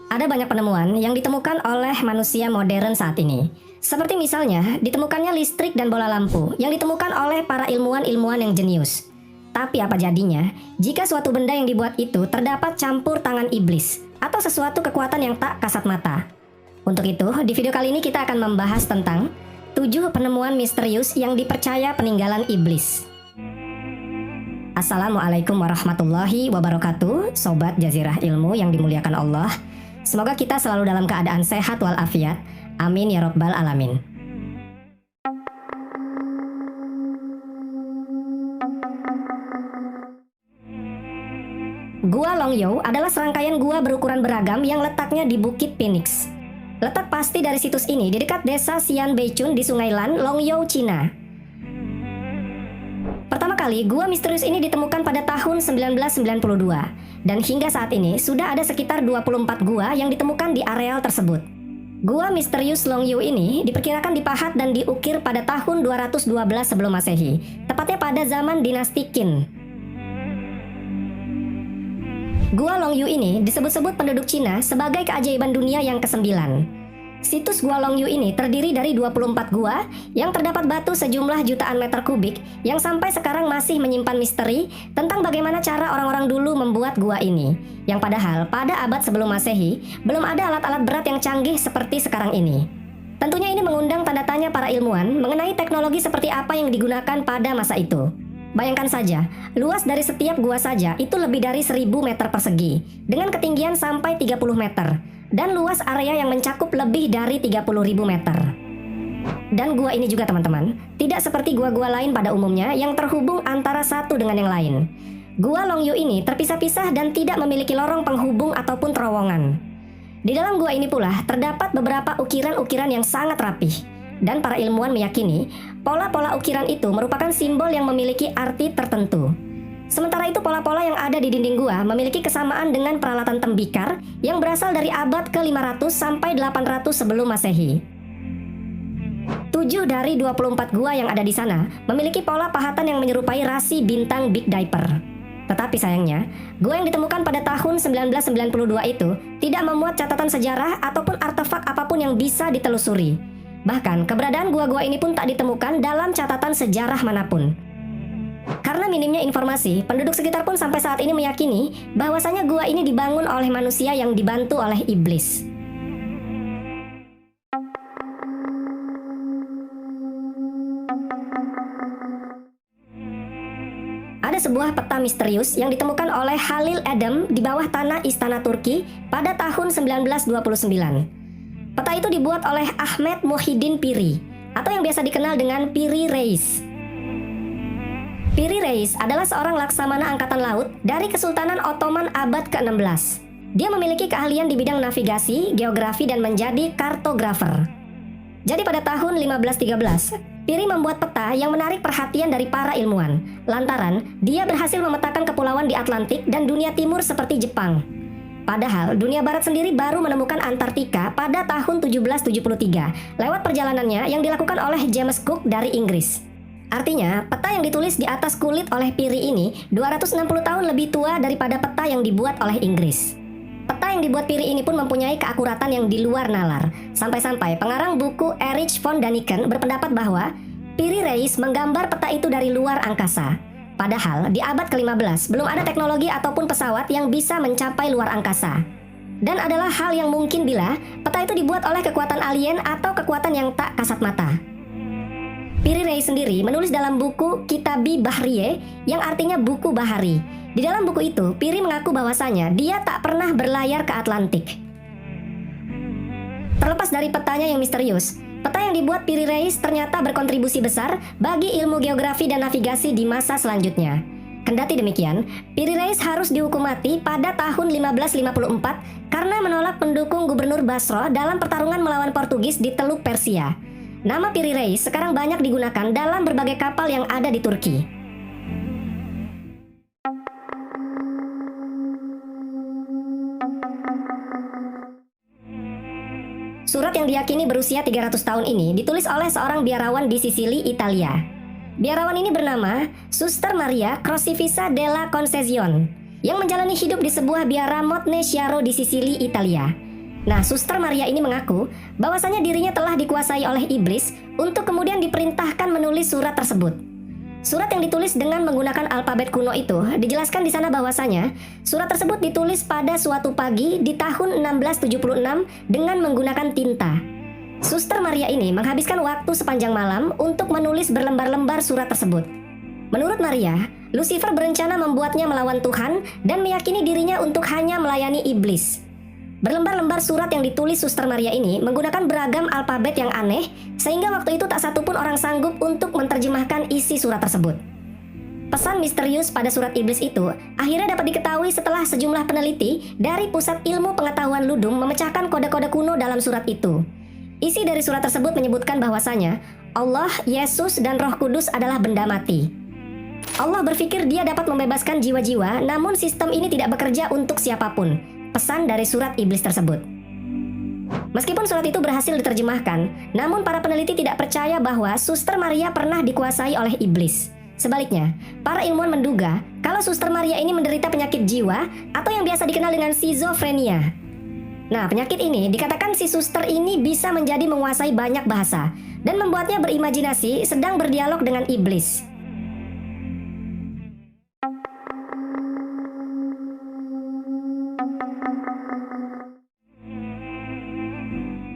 Ada banyak penemuan yang ditemukan oleh manusia modern saat ini. Seperti misalnya, ditemukannya listrik dan bola lampu yang ditemukan oleh para ilmuwan-ilmuwan yang jenius. Tapi apa jadinya jika suatu benda yang dibuat itu terdapat campur tangan iblis atau sesuatu kekuatan yang tak kasat mata? Untuk itu, di video kali ini kita akan membahas tentang 7 penemuan misterius yang dipercaya peninggalan iblis. Assalamualaikum warahmatullahi wabarakatuh, Sobat Jazirah Ilmu yang dimuliakan Allah. Semoga kita selalu dalam keadaan sehat walafiat. Amin ya Rabbal Alamin. Gua Longyo adalah serangkaian gua berukuran beragam yang letaknya di Bukit Phoenix. Letak pasti dari situs ini di dekat desa Xianbeichun di Sungai Lan, Longyo, Cina. Pertama kali, gua misterius ini ditemukan pada tahun 1992. Dan hingga saat ini, sudah ada sekitar 24 gua yang ditemukan di areal tersebut. Gua misterius Longyo ini diperkirakan dipahat dan diukir pada tahun 212 sebelum Masehi, tepatnya pada zaman dinasti Qin. Gua Longyo ini disebut-sebut penduduk Cina sebagai keajaiban dunia yang ke-9. Situs Gua Longyo ini terdiri dari 24 gua yang terdapat batu sejumlah jutaan meter kubik yang sampai sekarang masih menyimpan misteri tentang bagaimana cara orang-orang dulu membuat gua ini. Yang padahal pada abad sebelum Masehi belum ada alat-alat berat yang canggih seperti sekarang ini. Tentunya ini mengundang tanda tanya para ilmuwan mengenai teknologi seperti apa yang digunakan pada masa itu. Bayangkan saja, luas dari setiap gua saja itu lebih dari 1000 meter persegi dengan ketinggian sampai 30 meter. Dan luas area yang mencakup lebih dari 30.000 meter. Dan gua ini juga teman-teman, tidak seperti gua-gua lain pada umumnya yang terhubung antara satu dengan yang lain. Gua Longyo ini terpisah-pisah dan tidak memiliki lorong penghubung ataupun terowongan. Di dalam gua ini pula terdapat beberapa ukiran-ukiran yang sangat rapih. Dan para ilmuwan meyakini, pola-pola ukiran itu merupakan simbol yang memiliki arti tertentu. Sementara itu pola-pola yang ada di dinding gua memiliki kesamaan dengan peralatan tembikar yang berasal dari abad ke-500 sampai 800 sebelum Masehi. 7 dari 24 gua yang ada di sana memiliki pola pahatan yang menyerupai rasi bintang Big Dipper. Tetapi sayangnya, gua yang ditemukan pada tahun 1992 itu tidak memuat catatan sejarah ataupun artefak apapun yang bisa ditelusuri. Bahkan keberadaan gua-gua ini pun tak ditemukan dalam catatan sejarah manapun. Karena minimnya informasi, penduduk sekitar pun sampai saat ini meyakini bahwasanya gua ini dibangun oleh manusia yang dibantu oleh iblis. Ada sebuah peta misterius yang ditemukan oleh Halil Edem di bawah tanah Istana Turki pada tahun 1929. Peta itu dibuat oleh Ahmed Muhyiddin Piri, atau yang biasa dikenal dengan Piri Reis. Piri Reis adalah seorang laksamana angkatan laut dari Kesultanan Ottoman abad ke-16. Dia memiliki keahlian di bidang navigasi, geografi, dan menjadi kartografer. Jadi pada tahun 1513, Piri membuat peta yang menarik perhatian dari para ilmuwan, lantaran dia berhasil memetakan kepulauan di Atlantik dan dunia timur seperti Jepang. Padahal dunia barat sendiri baru menemukan Antartika pada tahun 1773 lewat perjalanannya yang dilakukan oleh James Cook dari Inggris. Artinya, peta yang ditulis di atas kulit oleh Piri ini 260 tahun lebih tua daripada peta yang dibuat oleh Inggris. Peta yang dibuat Piri ini pun mempunyai keakuratan yang di luar nalar. Sampai-sampai pengarang buku Erich von Daniken berpendapat bahwa Piri Reis menggambar peta itu dari luar angkasa. Padahal di abad ke-15 belum ada teknologi ataupun pesawat yang bisa mencapai luar angkasa. Dan adalah hal yang mungkin bila peta itu dibuat oleh kekuatan alien atau kekuatan yang tak kasat mata. Piri Reis sendiri menulis dalam buku Kitabi Bahriye yang artinya buku bahari. Di dalam buku itu, Piri mengaku bahwasanya dia tak pernah berlayar ke Atlantik. Terlepas dari petanya yang misterius, peta yang dibuat Piri Reis ternyata berkontribusi besar bagi ilmu geografi dan navigasi di masa selanjutnya. Kendati demikian, Piri Reis harus dihukum mati pada tahun 1554 karena menolak mendukung Gubernur Basro dalam pertarungan melawan Portugis di Teluk Persia. Nama Piri Reis sekarang banyak digunakan dalam berbagai kapal yang ada di Turki. Surat yang diyakini berusia 300 tahun ini ditulis oleh seorang biarawan di Sisili, Italia. Biarawan ini bernama Suster Maria Crocifissa della Concesione yang menjalani hidup di sebuah biara Monte Chiaro di Sisili, Italia. Nah, Suster Maria ini mengaku bahwasanya dirinya telah dikuasai oleh iblis untuk kemudian diperintahkan menulis surat tersebut. Surat yang ditulis dengan menggunakan alfabet kuno itu dijelaskan di sana bahwasanya surat tersebut ditulis pada suatu pagi di tahun 1676 dengan menggunakan tinta. Suster Maria ini menghabiskan waktu sepanjang malam untuk menulis berlembar-lembar surat tersebut. Menurut Maria, Lucifer berencana membuatnya melawan Tuhan dan meyakini dirinya untuk hanya melayani iblis. Berlembar-lembar surat yang ditulis Suster Maria ini menggunakan beragam alfabet yang aneh, sehingga waktu itu tak satupun orang sanggup untuk menerjemahkan isi surat tersebut. Pesan misterius pada surat iblis itu akhirnya dapat diketahui setelah sejumlah peneliti dari Pusat Ilmu Pengetahuan Ludum memecahkan kode-kode kuno dalam surat itu. Isi dari surat tersebut menyebutkan bahwasanya Allah, Yesus, dan Roh Kudus adalah benda mati. Allah berpikir dia dapat membebaskan jiwa-jiwa, namun sistem ini tidak bekerja untuk siapapun. Pesan dari surat iblis tersebut. Meskipun surat itu berhasil diterjemahkan, namun para peneliti tidak percaya bahwa Suster Maria pernah dikuasai oleh iblis. Sebaliknya, para ilmuwan menduga kalau Suster Maria ini menderita penyakit jiwa atau yang biasa dikenal dengan skizofrenia. Nah, penyakit ini dikatakan si suster ini bisa menjadi menguasai banyak bahasa dan membuatnya berimajinasi sedang berdialog dengan iblis.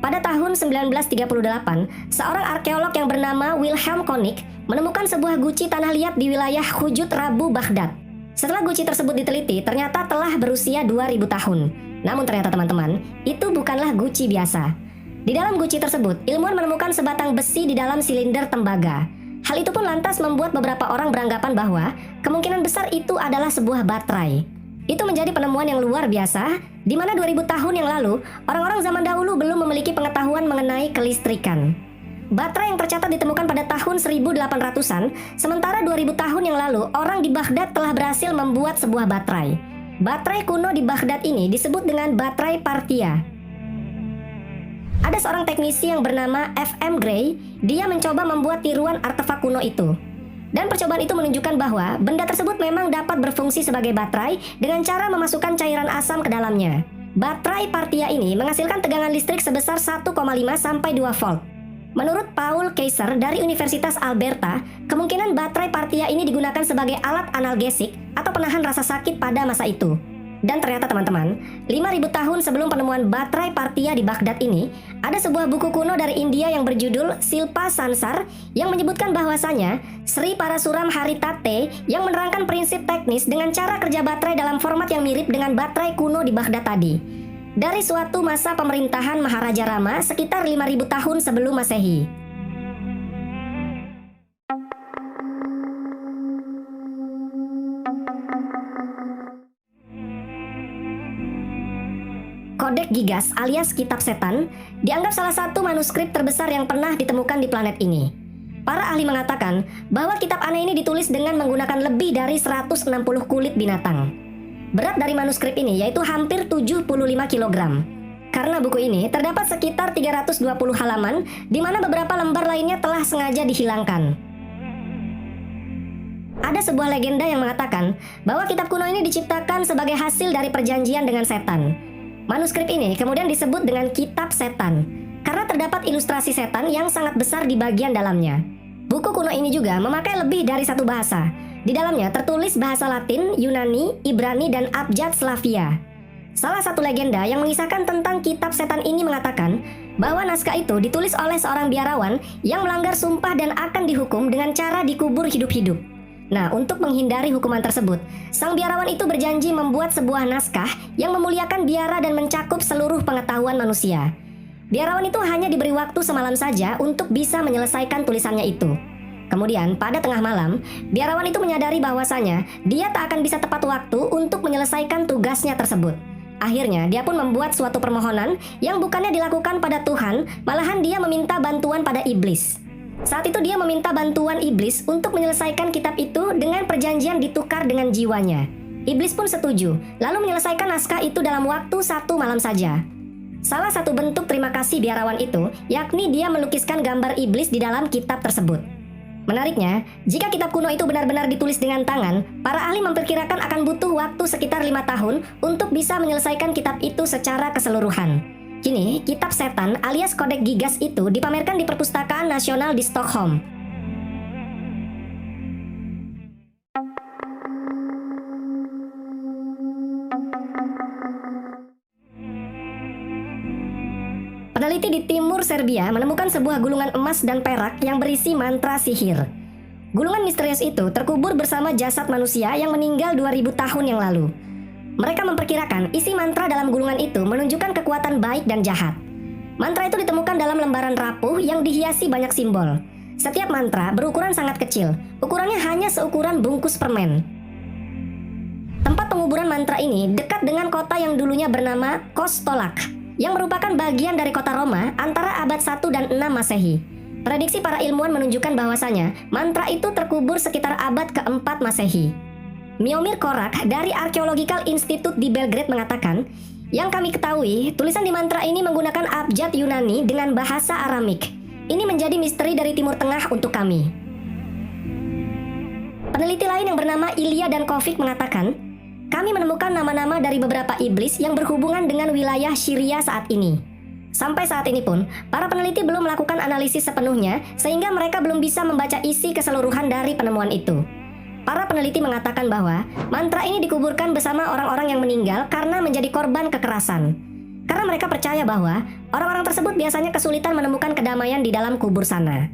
Pada tahun 1938, seorang arkeolog yang bernama Wilhelm Koenig menemukan sebuah guci tanah liat di wilayah Khujut Rabu, Baghdad. Setelah guci tersebut diteliti, ternyata telah berusia 2000 tahun. Namun ternyata teman-teman, itu bukanlah guci biasa. Di dalam guci tersebut, ilmuwan menemukan sebatang besi di dalam silinder tembaga. Hal itu pun lantas membuat beberapa orang beranggapan bahwa kemungkinan besar itu adalah sebuah baterai. Itu menjadi penemuan yang luar biasa, di mana 2000 tahun yang lalu, orang-orang zaman dahulu belum memiliki pengetahuan mengenai kelistrikan. Baterai yang tercatat ditemukan pada tahun 1800-an, sementara 2000 tahun yang lalu, orang di Baghdad telah berhasil membuat sebuah baterai. Baterai kuno di Baghdad ini disebut dengan baterai Parthia. Ada seorang teknisi yang bernama F.M. Gray, dia mencoba membuat tiruan artefak kuno itu. Dan percobaan itu menunjukkan bahwa benda tersebut memang dapat berfungsi sebagai baterai dengan cara memasukkan cairan asam ke dalamnya. Baterai Parthia ini menghasilkan tegangan listrik sebesar 1,5 sampai 2 volt. Menurut Paul Kaiser dari Universitas Alberta, kemungkinan baterai Parthia ini digunakan sebagai alat analgesik atau penahan rasa sakit pada masa itu. Dan ternyata teman-teman, 5000 tahun sebelum penemuan baterai Parthia di Baghdad ini, ada sebuah buku kuno dari India yang berjudul Silpa Sansar yang menyebutkan bahwasanya Sri Parasuram Haritate yang menerangkan prinsip teknis dengan cara kerja baterai dalam format yang mirip dengan baterai kuno di Baghdad tadi. Dari suatu masa pemerintahan Maharaja Rama sekitar 5000 tahun sebelum Masehi. Kodeks Gigas alias Kitab Setan dianggap salah satu manuskrip terbesar yang pernah ditemukan di planet ini. Para ahli mengatakan bahwa kitab aneh ini ditulis dengan menggunakan lebih dari 160 kulit binatang. Berat dari manuskrip ini yaitu hampir 75 kg. Karena buku ini terdapat sekitar 320 halaman, di mana beberapa lembar lainnya telah sengaja dihilangkan. Ada sebuah legenda yang mengatakan bahwa kitab kuno ini diciptakan sebagai hasil dari perjanjian dengan setan. Manuskrip ini kemudian disebut dengan Kitab Setan karena terdapat ilustrasi setan yang sangat besar di bagian dalamnya. Buku kuno ini juga memakai lebih dari satu bahasa. Di dalamnya tertulis bahasa Latin, Yunani, Ibrani, dan abjad Slavia. Salah satu legenda yang mengisahkan tentang Kitab Setan ini mengatakan bahwa naskah itu ditulis oleh seorang biarawan yang melanggar sumpah dan akan dihukum dengan cara dikubur hidup-hidup. Nah, untuk menghindari hukuman tersebut, sang biarawan itu berjanji membuat sebuah naskah yang memuliakan biara dan mencakup seluruh pengetahuan manusia. Biarawan itu hanya diberi waktu semalam saja untuk bisa menyelesaikan tulisannya itu. Kemudian, pada tengah malam, biarawan itu menyadari bahwasanya dia tak akan bisa tepat waktu untuk menyelesaikan tugasnya tersebut. Akhirnya, dia pun membuat suatu permohonan yang bukannya dilakukan pada Tuhan, malahan dia meminta bantuan pada iblis. Saat itu dia meminta bantuan iblis untuk menyelesaikan kitab itu dengan perjanjian ditukar dengan jiwanya. Iblis pun setuju, lalu menyelesaikan naskah itu dalam waktu 1 malam saja. Salah satu bentuk terima kasih biarawan itu, yakni dia melukiskan gambar iblis di dalam kitab tersebut. Menariknya, jika kitab kuno itu benar-benar ditulis dengan tangan, para ahli memperkirakan akan butuh waktu sekitar 5 tahun untuk bisa menyelesaikan kitab itu secara keseluruhan. Kini, kitab setan alias Kodek Gigas itu dipamerkan di Perpustakaan Nasional di Stockholm. Peneliti di timur Serbia menemukan sebuah gulungan emas dan perak yang berisi mantra sihir. Gulungan misterius itu terkubur bersama jasad manusia yang meninggal 2000 tahun yang lalu. Mereka memperkirakan isi mantra dalam gulungan itu menunjukkan kekuatan baik dan jahat. Mantra itu ditemukan dalam lembaran rapuh yang dihiasi banyak simbol. Setiap mantra berukuran sangat kecil, ukurannya hanya seukuran bungkus permen. Tempat penguburan mantra ini dekat dengan kota yang dulunya bernama Kostolac, yang merupakan bagian dari kota Roma antara abad 1 dan 6 Masehi. Prediksi para ilmuwan menunjukkan bahwasanya mantra itu terkubur sekitar abad ke-4 Masehi. Miomir Korak dari Archaeological Institute di Belgrade mengatakan, yang kami ketahui, tulisan di mantra ini menggunakan abjad Yunani dengan bahasa Aramik. Ini menjadi misteri dari Timur Tengah untuk kami. Peneliti lain yang bernama Ilya dan Kovic mengatakan, kami menemukan nama-nama dari beberapa iblis yang berhubungan dengan wilayah Syria saat ini. Sampai saat ini pun, para peneliti belum melakukan analisis sepenuhnya sehingga mereka belum bisa membaca isi keseluruhan dari penemuan itu. Para peneliti mengatakan bahwa mantra ini dikuburkan bersama orang-orang yang meninggal karena menjadi korban kekerasan. Karena mereka percaya bahwa orang-orang tersebut biasanya kesulitan menemukan kedamaian di dalam kubur sana.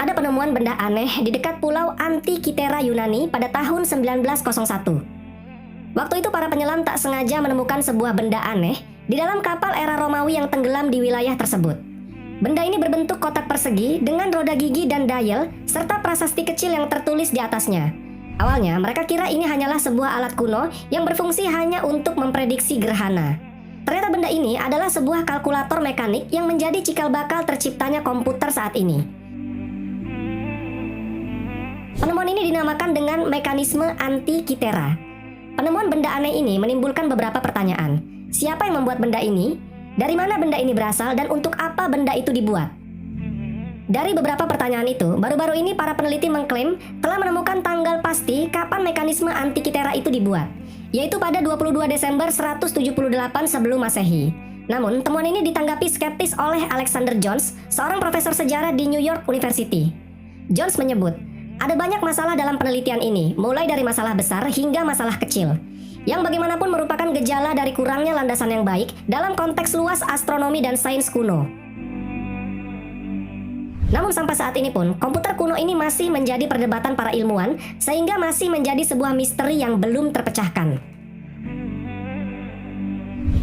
Ada penemuan benda aneh di dekat pulau Antikitera Yunani pada tahun 1901. Waktu itu para penyelam tak sengaja menemukan sebuah benda aneh di dalam kapal era Romawi yang tenggelam di wilayah tersebut. Benda ini berbentuk kotak persegi dengan roda gigi dan dial serta prasasti kecil yang tertulis di atasnya. Awalnya mereka kira ini hanyalah sebuah alat kuno yang berfungsi hanya untuk memprediksi gerhana. Ternyata benda ini adalah sebuah kalkulator mekanik yang menjadi cikal bakal terciptanya komputer saat ini. Penemuan ini dinamakan dengan mekanisme Antikitera. Penemuan benda aneh ini menimbulkan beberapa pertanyaan. Siapa yang membuat benda ini? Dari mana benda ini berasal dan untuk apa benda itu dibuat? Dari beberapa pertanyaan itu, baru-baru ini para peneliti mengklaim telah menemukan tanggal pasti kapan mekanisme Antikitera itu dibuat, yaitu pada 22 Desember 178 sebelum Masehi. Namun, temuan ini ditanggapi skeptis oleh Alexander Jones, seorang profesor sejarah di New York University. Jones menyebut, ada banyak masalah dalam penelitian ini, mulai dari masalah besar hingga masalah kecil, yang bagaimanapun merupakan gejala dari kurangnya landasan yang baik dalam konteks luas astronomi dan sains kuno. Namun sampai saat ini pun, komputer kuno ini masih menjadi perdebatan para ilmuwan, sehingga masih menjadi sebuah misteri yang belum terpecahkan.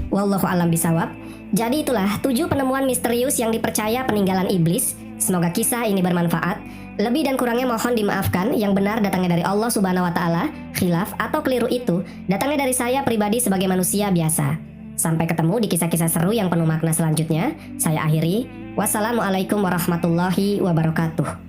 Wallahu a'lam bishawab. Jadi itulah 7 penemuan misterius yang dipercaya peninggalan iblis. Semoga kisah ini bermanfaat. Lebih dan kurangnya mohon dimaafkan. Yang benar datangnya dari Allah Subhanahu wa Ta'ala. Khilaf atau keliru itu datangnya dari saya pribadi sebagai manusia biasa. Sampai ketemu di kisah-kisah seru yang penuh makna selanjutnya. Saya akhiri. Wassalamualaikum warahmatullahi wabarakatuh.